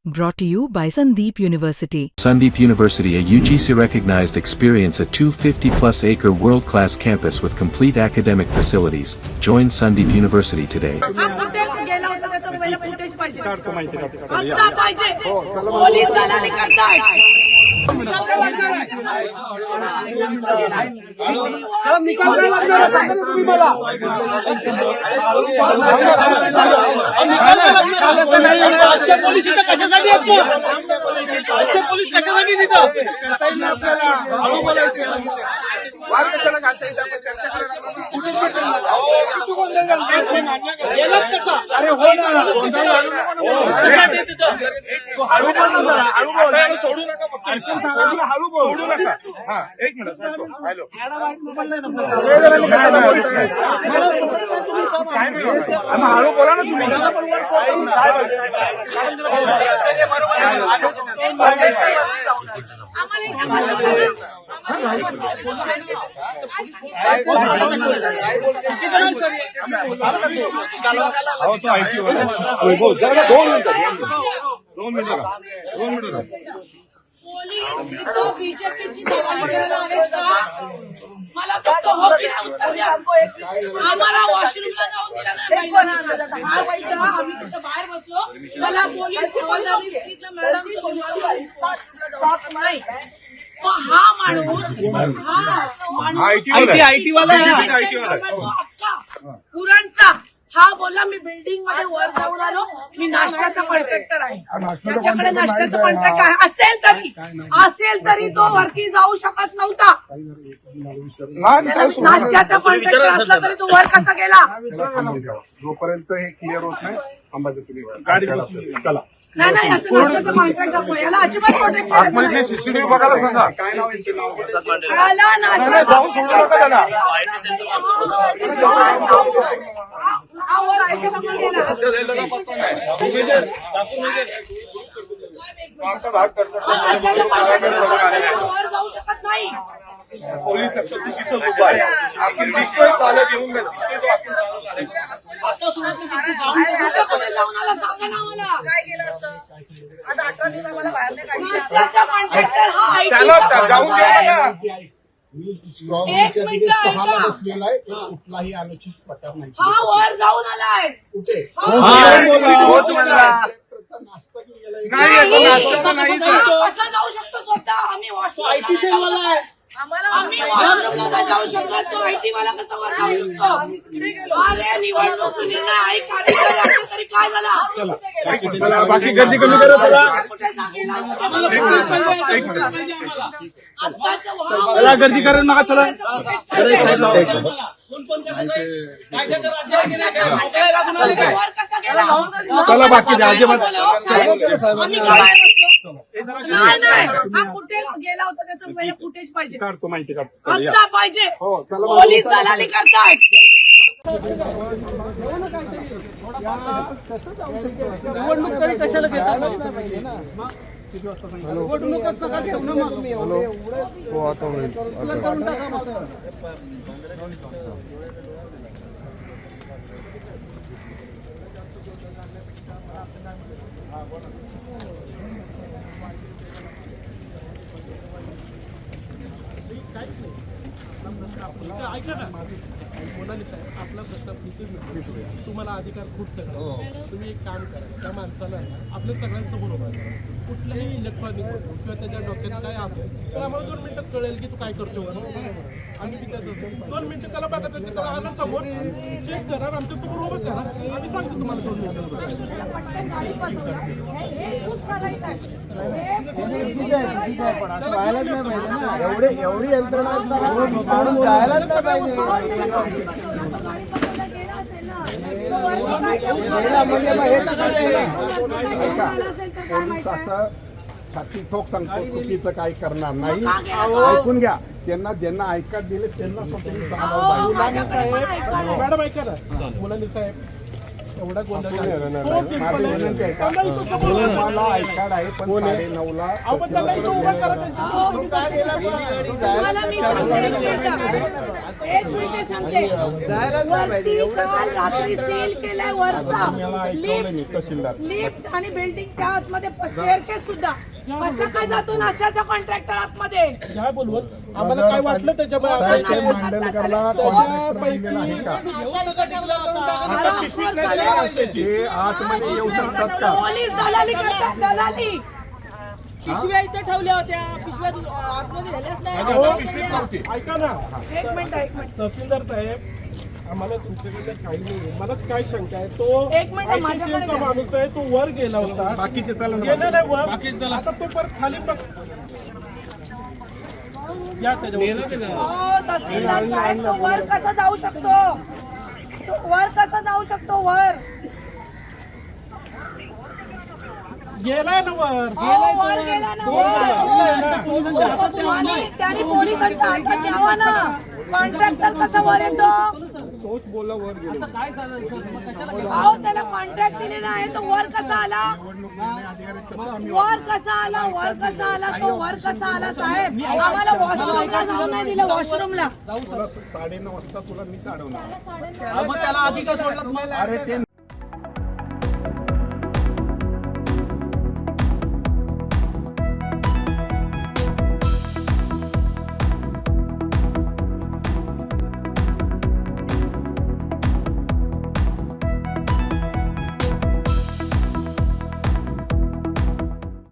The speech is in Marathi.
Brought to you by Sandeep University. Sandeep University, a UGC-recognized experience, a 250-plus acre world-class campus with complete academic facilities. Join Sandeep University today. कुठे गेला होता त्याचा पहिला फुटेज पाहिजे आता पाहिजे पोलीस दलाली करतायत पोलीस इथं कशासाठी पोलीस कशासाठी तिथं अरे हो ना सोडू नका हा एक मिनिट हॅलो हळू बोला ना तुम्ही पोलीस इथं बीजेपीची दलाली करायला आलेत का मला फक्त हो की नाही उत्तर द्या आम्हाला वॉशरूमला जाऊन दिला नाही पाहिजे आज इथं आम्ही तिथं बाहेर बसलो मला पोलीस हवालदारनी सांगितलं मॅडम नाही मग हा माणूस आयटी वाला अक्का पुरणचा हा बोलला मी बिल्डिंग मध्ये वर जाऊन आलो मी नाश्त्याचा कॉन्ट्रॅक्टर आहे त्याच्याकडे नाश्त्याचं कॉन्ट्रॅक्ट आहे असेल तरी तो वरती जाऊ शकत नव्हता नाश्त्याचा कॉन्ट्रॅक्टर असला तरी तो वर कसा गेला जोपर्यंत हे क्लिअर होत नाही गाडी चला नाही नाही याचं नाश्त्याचं कॉन्ट्रॅक्ट दाखव याला अजिबात प्रोटेक्ट करायचं नाही सीसीटीव्ही बघायला सांगा काय नाव याला नाश्ता जाऊन सोडू नका त्याला हा वर कशामुळे गेला वर जाऊ शकत नाही पोलीस चुकीचं उभा आहे आपण दिसतोय चालत येऊन जाऊन आला सांगा ना मला काय केलं असतं आता 18 दिवस मला बाहेर नाही काढलं नाश्त्याचा कॉन्ट्रॅक्टर हा त्याला जाऊन द्या एक मिनिट ऐका कुठलाही अनुचित प्रकार नाही हा वर जाऊन आलाय कुठे कसा जाऊ शकतो स्वतः आम्ही वॉशरूमला आम्ही वॉशरूमला नाही जाऊ शकत तो आयटी वाला कसा वर जाऊ शकतो अरे निवडणूक निर्णय ऐक असं तरी काय झाला बाकी गर्दी कमी करा चला गर्दी करू नका चला वर कसा गेला चला बाकी अजिबात नाही हा कुठे गेला होता त्याचं पहिलं फुटेज पाहिजे काढतो माहिती काढतो आता पाहिजे हो चला पोलीस दलाली करतायत निवडणूक तरी कशाला घेतात निवडणूकच नका घेऊ ना मग मी हो आता होईल करून टाका मग ऐका ना मोनालिसा आपला प्रश्न तुम्हाला अधिकार खूप सगळं तुम्ही एक काम करा त्या माणसाला आपल्या सगळ्यांचं बरोबर कुठल्याही इलेक्ट्रॉनिक वस्तू किंवा त्याच्या डोक्यात काय असेल तर आम्हाला 2 मिनिटात कळेल की तू काय करतो आम्ही तिथं 2 मिनिटं त्याला बघा त्याला आला समोर चेक करा आमच्या समोर उभं करा आम्ही सांगतो तुम्हाला 2 एवढी यंत्रणा जायलाच नाही पाहिजे छाती ठोक सांगतो चुकीचं काय करणार नाही ऐकून घ्या त्यांना ज्यांना ऐकत दिले त्यांना मॅडम ऐका ना मुलांनी साहेब एवढा गोंधळ मला ऐकाड आहे पण 9:30ला एक मिनिट सांगते, वरती काल रात्री सील केलाय वरचा लिफ्ट आणि बिल्डिंगच्या आतमध्ये स्टेअरकेस सुद्धा. कसं काय जातो नाश्त्याचा कॉन्ट्रॅक्टर आतमध्ये? काय बोलवत आम्हाला काय वाटलं त्याच्यामुळे आतमध्ये येऊ शकतात का? पोलीस दलाली करतात, दलाली. पिशव्या इथे ठेवल्या होत्या, पिशव्या आतमध्ये झाल्याच नाही. ऐका ना एक मिनिट तहसीलदार साहेब, आम्हाला तुमच्याकडे काही नाही. मला काय शंका आहे, तो एक मिनिट, माझ्याकडे ITCL चा द्या. माणूस आहे, तो वर गेला होता. बाकीचे चला ना. गेलेला आहे वर, आता तो परत खाली बघ या त्याच्यावर. तहसीलदार साहेब, तो वर कसा जाऊ शकतो? तो वर कसा जाऊ शकतो? वर गेलाय ना वर. वर गेला ना वर. आणि त्याने पोलिसांच्या हातात द्यावा ना. कॉन्ट्रॅक्टर कसा वर येतो? तोच बोला वर गेलो. अहो, त्याला कॉन्ट्रॅक्ट दिलेला आहे, तो वर कसा आला? वर कसा आला? वर कसा आला? तो वर कसा आला? साहेब, आम्हाला वॉशरूमला जाऊ नाही दिलं. वॉशरूमला 9:30 वाजता तुला मी चढवणार. मग त्याला अधिकार सोडला. अरे ते